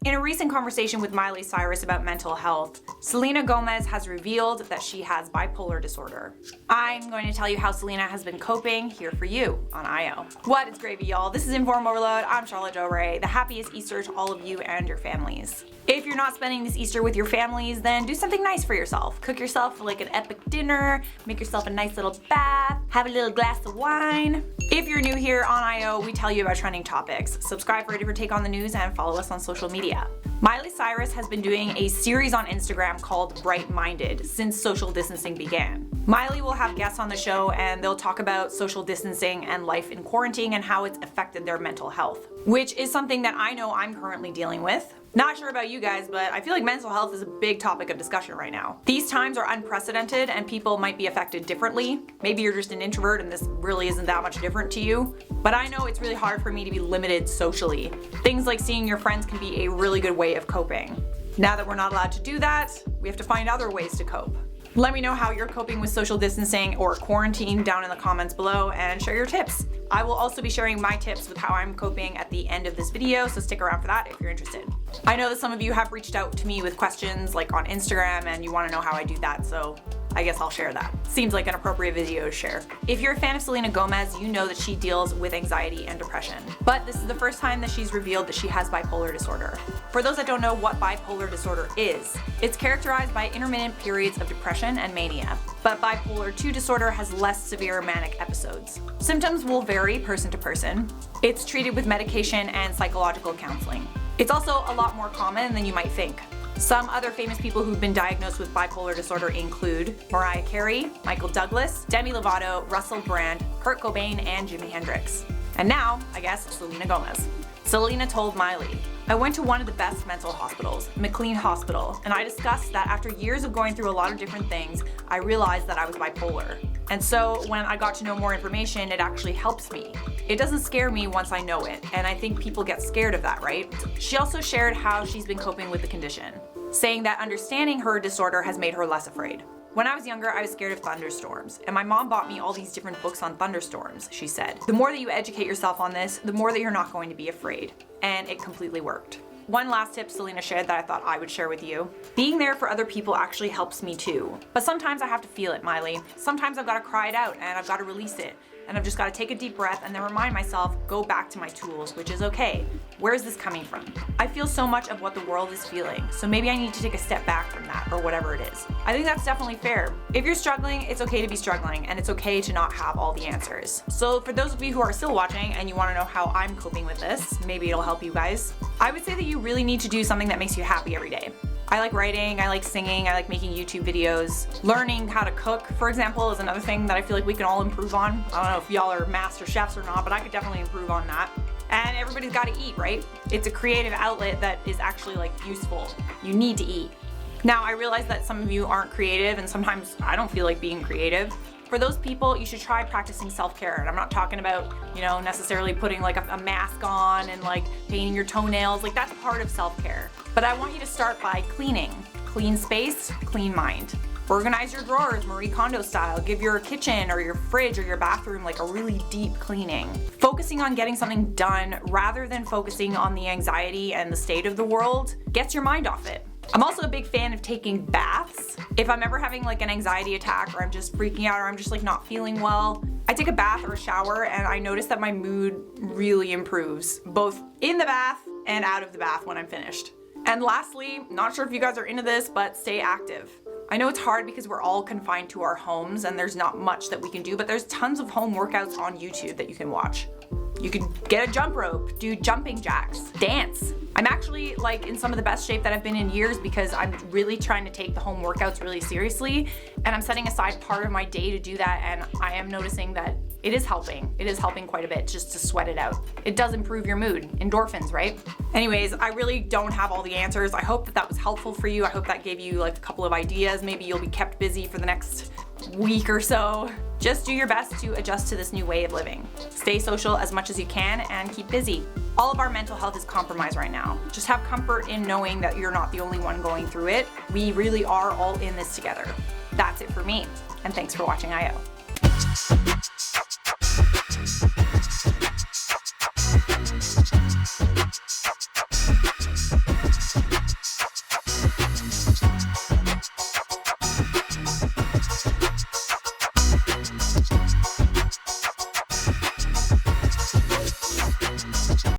In a recent conversation with Miley Cyrus about mental health, Selena Gomez has revealed that she has bipolar disorder. I'm going to tell you how Selena has been coping here for you on IO. What is gravy, y'all? This is InformOverload. I'm Charlotte Doray. The happiest Easter to all of you and your families. If you're not spending this Easter with your families, then do something nice for yourself. Cook yourself like an epic dinner, make yourself a nice little bath, have a little glass of wine. If you're new here on IO, we tell you about trending topics. Subscribe for a different take on the news and follow us on social media. Miley Cyrus has been doing a series on Instagram called Bright Minded since social distancing began. Miley will have guests on the show and they'll talk about social distancing and life in quarantine and how it's affected their mental health, which is something that I know I'm currently dealing with. Not sure about you guys, but I feel like mental health is a big topic of discussion right now. These times are unprecedented and people might be affected differently. Maybe you're just an introvert and this really isn't that much different to you. But I know it's really hard for me to be limited socially. Things like seeing your friends can be a really good way of coping. Now that we're not allowed to do that, we have to find other ways to cope. Let me know how you're coping with social distancing or quarantine down in the comments below and share your tips. I will also be sharing my tips with how I'm coping at the end of this video, so stick around for that if you're interested. I know that some of you have reached out to me with questions like on Instagram and you want to know how I do that, so I guess I'll share that. Seems like an appropriate video to share. If you're a fan of Selena Gomez, you know that she deals with anxiety and depression. But this is the first time that she's revealed that she has bipolar disorder. For those that don't know what bipolar disorder is, it's characterized by intermittent periods of depression and mania. But bipolar 2 disorder has less severe manic episodes. Symptoms will vary person to person. It's treated with medication and psychological counseling. It's also a lot more common than you might think. Some other famous people who've been diagnosed with bipolar disorder include Mariah Carey, Michael Douglas, Demi Lovato, Russell Brand, Kurt Cobain, and Jimi Hendrix. And now, I guess, Selena Gomez. Selena told Miley, "I went to one of the best mental hospitals, McLean Hospital, and I discussed that after years of going through a lot of different things, I realized that I was bipolar. And so when I got to know more information, it actually helps me. It doesn't scare me once I know it, and I think people get scared of that, right?" She also shared how she's been coping with the condition, saying that understanding her disorder has made her less afraid. "When I was younger, I was scared of thunderstorms, and my mom bought me all these different books on thunderstorms," she said. "The more that you educate yourself on this, the more that you're not going to be afraid." And it completely worked. One last tip Selena shared that I thought I would share with you. "Being there for other people actually helps me too. But sometimes I have to feel it, Miley. Sometimes I've got to cry it out and I've got to release it. And I've just got to take a deep breath and then remind myself, go back to my tools, which is okay. Where is this coming from? I feel so much of what the world is feeling, so maybe I need to take a step back from that, or whatever it is." I think that's definitely fair. If you're struggling, it's okay to be struggling, and it's okay to not have all the answers. So for those of you who are still watching and you want to know how I'm coping with this, maybe it'll help you guys, I would say that you really need to do something that makes you happy every day. I like writing, I like singing, I like making YouTube videos. Learning how to cook, for example, is another thing that I feel like we can all improve on. I don't know if y'all are master chefs or not, but I could definitely improve on that. And everybody's got to eat, right? It's a creative outlet that is actually like useful. You need to eat. Now, I realize that some of you aren't creative and sometimes I don't feel like being creative. For those people, you should try practicing self-care. And I'm not talking about, necessarily putting like a mask on and like painting your toenails. Like that's part of self-care. But I want you to start by cleaning. Clean space, clean mind. Organize your drawers, Marie Kondo style. Give your kitchen or your fridge or your bathroom like a really deep cleaning. Focusing on getting something done rather than focusing on the anxiety and the state of the world gets your mind off it. I'm also a big fan of taking baths. If I'm ever having like an anxiety attack or I'm just freaking out or I'm just like not feeling well, I take a bath or a shower and I notice that my mood really improves, both in the bath and out of the bath when I'm finished. And lastly, not sure if you guys are into this, but stay active. I know it's hard because we're all confined to our homes and there's not much that we can do, but there's tons of home workouts on YouTube that you can watch. You can get a jump rope, do jumping jacks, dance. I'm actually like in some of the best shape that I've been in years because I'm really trying to take the home workouts really seriously, and I'm setting aside part of my day to do that, and I am noticing that it is helping. It is helping quite a bit just to sweat it out. It does improve your mood. Endorphins, right? Anyways, I really don't have all the answers. I hope that that was helpful for you. I hope that gave you like a couple of ideas. Maybe you'll be kept busy for the next week or so. Just do your best to adjust to this new way of living. Stay social as much as you can and keep busy. All of our mental health is compromised right now. Just have comfort in knowing that you're not the only one going through it. We really are all in this together. That's it for me, and thanks for watching IO.